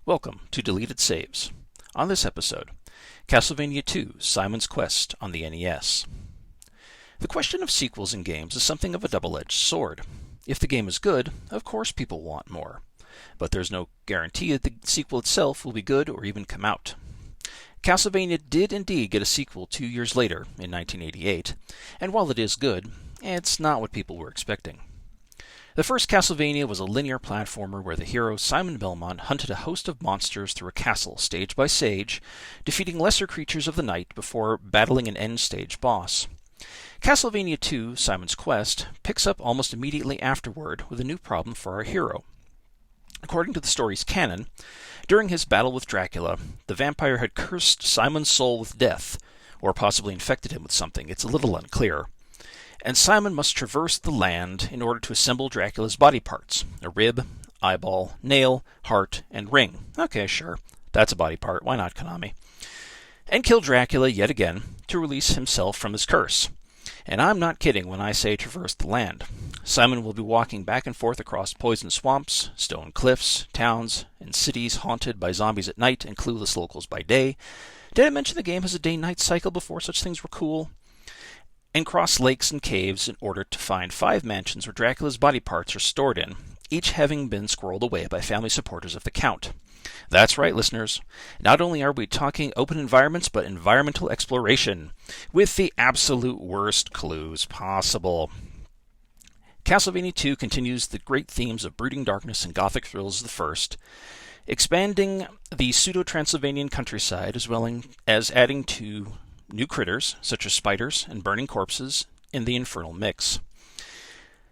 Welcome to Deleted Saves. On this episode, Castlevania 2: Simon's Quest on the NES. The question of sequels in games is something of a double-edged sword. If the game is good, of course people want more. But there's no guarantee that the sequel itself will be good or even come out. Castlevania did indeed get a sequel 2 years later, in 1988, and while it is good, it's not what people were expecting. The first Castlevania was a linear platformer where the hero Simon Belmont hunted a host of monsters through a castle stage by stage, defeating lesser creatures of the night before battling an end-stage boss. Castlevania 2: Simon's Quest picks up almost immediately afterward with a new problem for our hero. According to the story's canon, during his battle with Dracula, the vampire had cursed Simon's soul with death, or possibly infected him with something. It's a little unclear. And Simon must traverse the land in order to assemble Dracula's body parts: a rib, eyeball, nail, heart, and ring. Okay, sure. That's a body part. Why not, Konami? And kill Dracula yet again to release himself from his curse. And I'm not kidding when I say traverse the land. Simon will be walking back and forth across poison swamps, stone cliffs, towns, and cities haunted by zombies at night and clueless locals by day. Did I mention the game has a day-night cycle before such things were cool? And cross lakes and caves in order to find 5 mansions where Dracula's body parts are stored in, each having been squirreled away by family supporters of the Count. That's right, listeners. Not only are we talking open environments, but environmental exploration, with the absolute worst clues possible. Castlevania 2 continues the great themes of brooding darkness and gothic thrills of the first, expanding the pseudo-Transylvanian countryside as well as adding to new critters, such as spiders and burning corpses, in the infernal mix.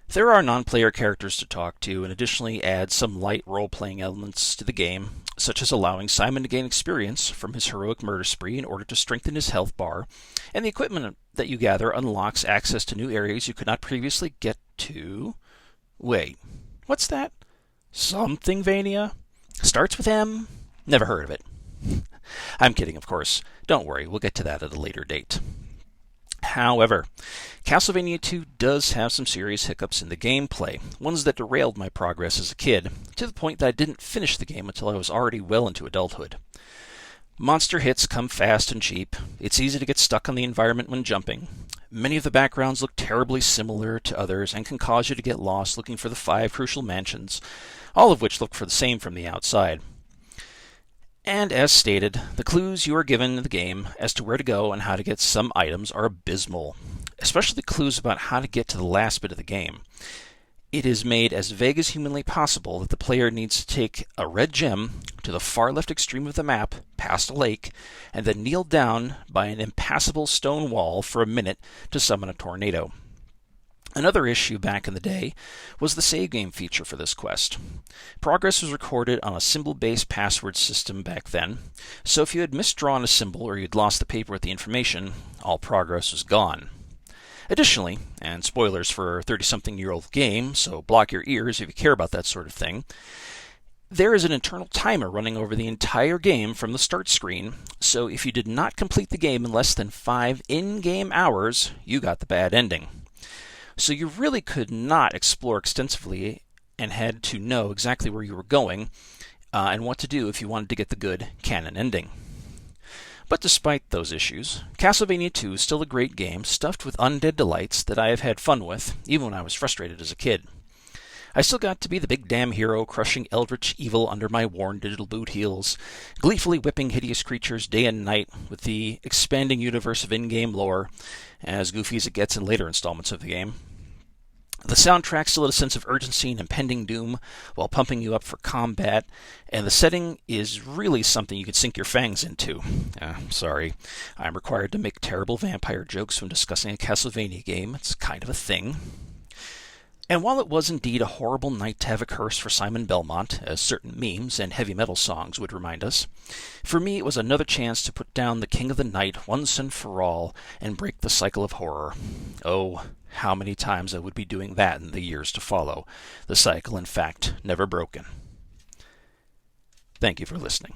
There are non-player characters to talk to, and additionally add some light role-playing elements to the game, such as allowing Simon to gain experience from his heroic murder spree in order to strengthen his health bar, and the equipment that you gather unlocks access to new areas you could not previously get to. Wait, what's that? Somethingvania? Starts with M? Never heard of it. I'm kidding, of course. Don't worry, we'll get to that at a later date. However, Castlevania 2 does have some serious hiccups in the gameplay, ones that derailed my progress as a kid, to the point that I didn't finish the game until I was already well into adulthood. Monster hits come fast and cheap. It's easy to get stuck on the environment when jumping. Many of the backgrounds look terribly similar to others and can cause you to get lost looking for the 5 crucial mansions, all of which look for the same from the outside. And as stated, the clues you are given in the game as to where to go and how to get some items are abysmal, especially clues about how to get to the last bit of the game. It is made as vague as humanly possible that the player needs to take a red gem to the far left extreme of the map, past a lake, and then kneel down by an impassable stone wall for a minute to summon a tornado. Another issue back in the day was the save game feature for this quest. Progress was recorded on a symbol-based password system back then, so if you had misdrawn a symbol or you'd lost the paper with the information, all progress was gone. Additionally, and spoilers for a 30-something-year-old game, so block your ears if you care about that sort of thing, there is an internal timer running over the entire game from the start screen, so if you did not complete the game in less than 5 in-game hours, you got the bad ending. So you really could not explore extensively and had to know exactly where you were going and what to do if you wanted to get the good canon ending. But despite those issues, Castlevania 2 is still a great game stuffed with undead delights that I have had fun with, even when I was frustrated as a kid. I still got to be the big damn hero crushing eldritch evil under my worn digital boot heels, gleefully whipping hideous creatures day and night with the expanding universe of in-game lore, as goofy as it gets in later installments of the game. The soundtrack still had a sense of urgency and impending doom while pumping you up for combat, and the setting is really something you could sink your fangs into. Sorry, I'm required to make terrible vampire jokes when discussing a Castlevania game. It's kind of a thing. And while it was indeed a horrible night to have a curse for Simon Belmont, as certain memes and heavy metal songs would remind us, for me it was another chance to put down the King of the Night once and for all and break the cycle of horror. Oh, how many times I would be doing that in the years to follow, the cycle, in fact, never broken. Thank you for listening.